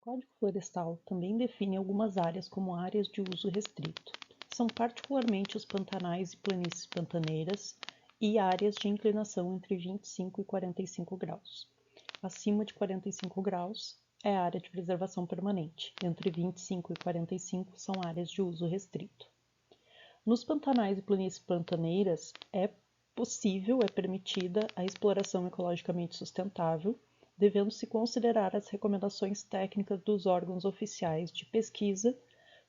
Código Florestal também define algumas áreas como áreas de uso restrito. São particularmente os pantanais e planícies pantaneiras e áreas de inclinação entre 25 e 45 graus. Acima de 45 graus é área de preservação permanente, entre 25 e 45 são áreas de uso restrito. Nos pantanais e planícies pantaneiras é permitida a exploração ecologicamente sustentável, devendo-se considerar as recomendações técnicas dos órgãos oficiais de pesquisa,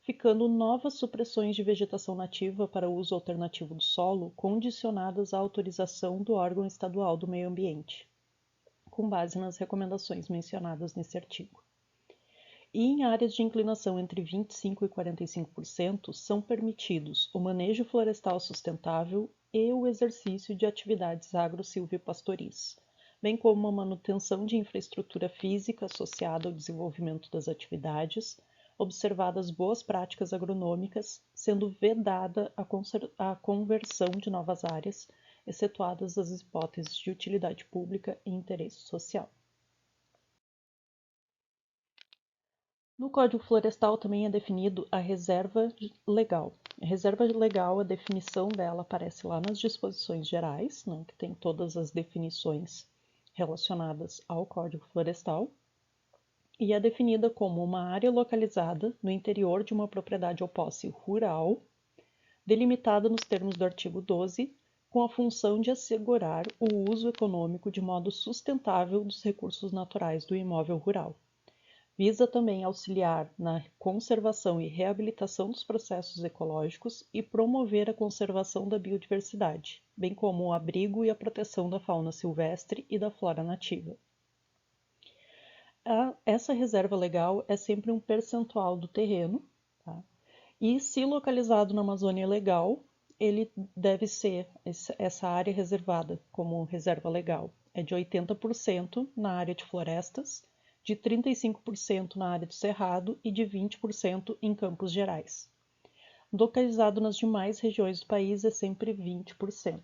ficando novas supressões de vegetação nativa para uso alternativo do solo condicionadas à autorização do órgão estadual do meio ambiente, com base nas recomendações mencionadas nesse artigo. E em áreas de inclinação entre 25% e 45% são permitidos o manejo florestal sustentável e o exercício de atividades agro-silvipastoris, bem como a manutenção de infraestrutura física associada ao desenvolvimento das atividades, observadas boas práticas agronômicas, sendo vedada a conversão de novas áreas, excetuadas as hipóteses de utilidade pública e interesse social. No Código Florestal também é definido a reserva legal. A reserva legal, a definição dela aparece lá nas disposições gerais, né, que tem todas as definições relacionadas ao Código Florestal, e é definida como uma área localizada no interior de uma propriedade ou posse rural, delimitada nos termos do artigo 12, com a função de assegurar o uso econômico de modo sustentável dos recursos naturais do imóvel rural. Visa também auxiliar na conservação e reabilitação dos processos ecológicos e promover a conservação da biodiversidade, bem como o abrigo e a proteção da fauna silvestre e da flora nativa. Essa reserva legal é sempre um percentual do terreno, tá? E se localizado na Amazônia Legal, ele deve ser, essa área reservada como reserva legal, é de 80% na área de florestas, de 35% na área do cerrado e de 20% em Campos Gerais. Localizado nas demais regiões do país é sempre 20%.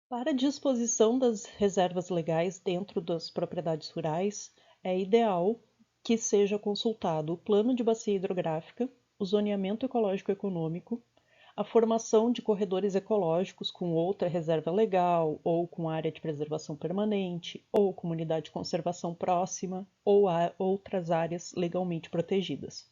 Para a disposição das reservas legais dentro das propriedades rurais, é ideal que seja consultado o plano de bacia hidrográfica, o zoneamento ecológico econômico, a formação de corredores ecológicos com outra reserva legal, ou com área de preservação permanente, ou comunidade de conservação próxima, ou outras áreas legalmente protegidas.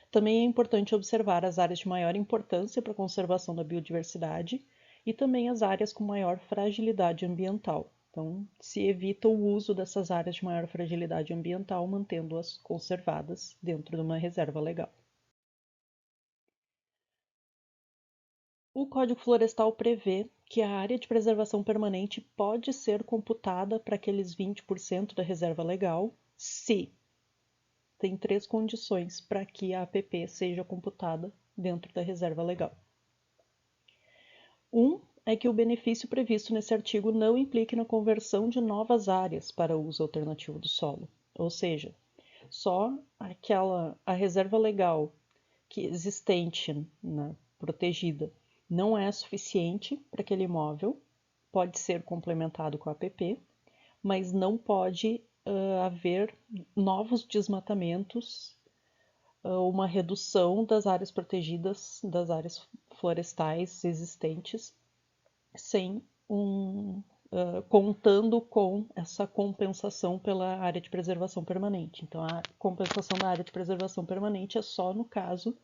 Também é importante observar as áreas de maior importância para a conservação da biodiversidade e também as áreas com maior fragilidade ambiental. Então, se evita o uso dessas áreas de maior fragilidade ambiental, mantendo-as conservadas dentro de uma reserva legal. O Código Florestal prevê que a área de preservação permanente pode ser computada para aqueles 20% da reserva legal, se tem 3 condições para que a APP seja computada dentro da reserva legal. É que o benefício previsto nesse artigo não implique na conversão de novas áreas para uso alternativo do solo, ou seja, só a reserva legal que existente, né, protegida, não é suficiente para aquele imóvel, pode ser complementado com a APP, mas não pode haver novos desmatamentos, uma redução das áreas protegidas, das áreas florestais existentes, sem contando com essa compensação pela área de preservação permanente. Então, a compensação da área de preservação permanente é só no caso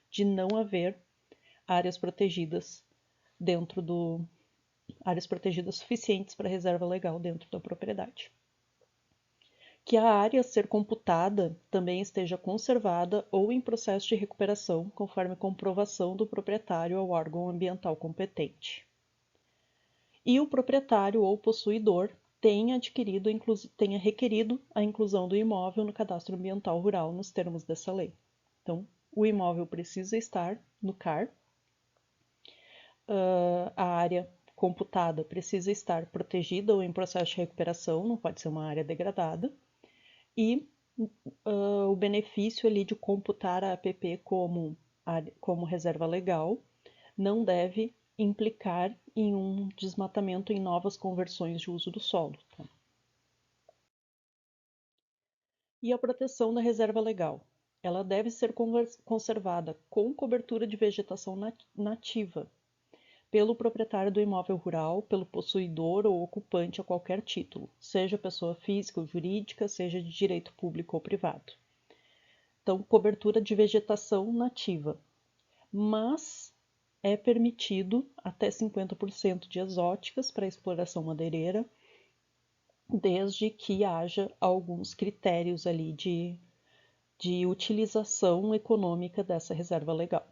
de não haver áreas protegidas áreas protegidas suficientes para reserva legal dentro da propriedade. Que a área a ser computada também esteja conservada ou em processo de recuperação, conforme comprovação do proprietário ao órgão ambiental competente. E o proprietário ou possuidor tenha requerido a inclusão do imóvel no cadastro ambiental rural nos termos dessa lei. Então, o imóvel precisa estar no CAR, a área computada precisa estar protegida ou em processo de recuperação, não pode ser uma área degradada, e o benefício ali de computar a APP como reserva legal não deve implicar em um desmatamento em novas conversões de uso do solo. Tá? E a proteção da reserva legal. Ela deve ser conservada com cobertura de vegetação nativa, pelo proprietário do imóvel rural, pelo possuidor ou ocupante a qualquer título, seja pessoa física ou jurídica, seja de direito público ou privado. Então, cobertura de vegetação nativa. Mas é permitido até 50% de exóticas para exploração madeireira, desde que haja alguns critérios ali de utilização econômica dessa reserva legal.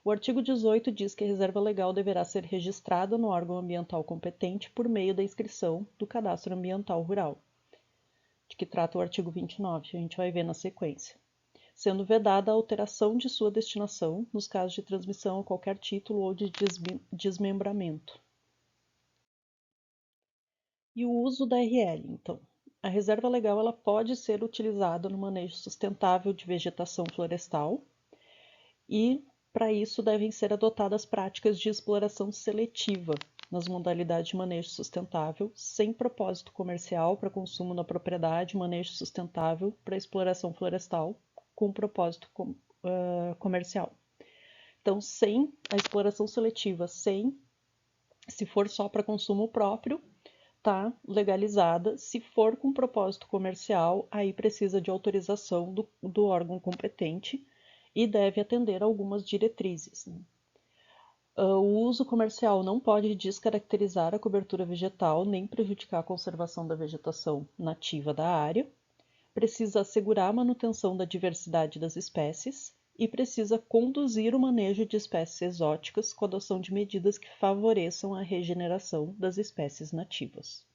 O artigo 18 diz que a reserva legal deverá ser registrada no órgão ambiental competente por meio da inscrição do cadastro ambiental rural, de que trata o artigo 29, a gente vai ver na sequência, sendo vedada a alteração de sua destinação nos casos de transmissão a qualquer título ou de desmembramento. E o uso da RL, então. A reserva legal ela pode ser utilizada no manejo sustentável de vegetação florestal e, para isso, devem ser adotadas práticas de exploração seletiva nas modalidades de manejo sustentável, sem propósito comercial para consumo na propriedade, manejo sustentável para exploração florestal, com propósito comercial. Então, sem a exploração seletiva, se for só para consumo próprio, está legalizada. Se for com propósito comercial, aí precisa de autorização do órgão competente e deve atender a algumas diretrizes. O uso comercial não pode descaracterizar a cobertura vegetal nem prejudicar a conservação da vegetação nativa da área. Precisa assegurar a manutenção da diversidade das espécies e precisa conduzir o manejo de espécies exóticas com a adoção de medidas que favoreçam a regeneração das espécies nativas.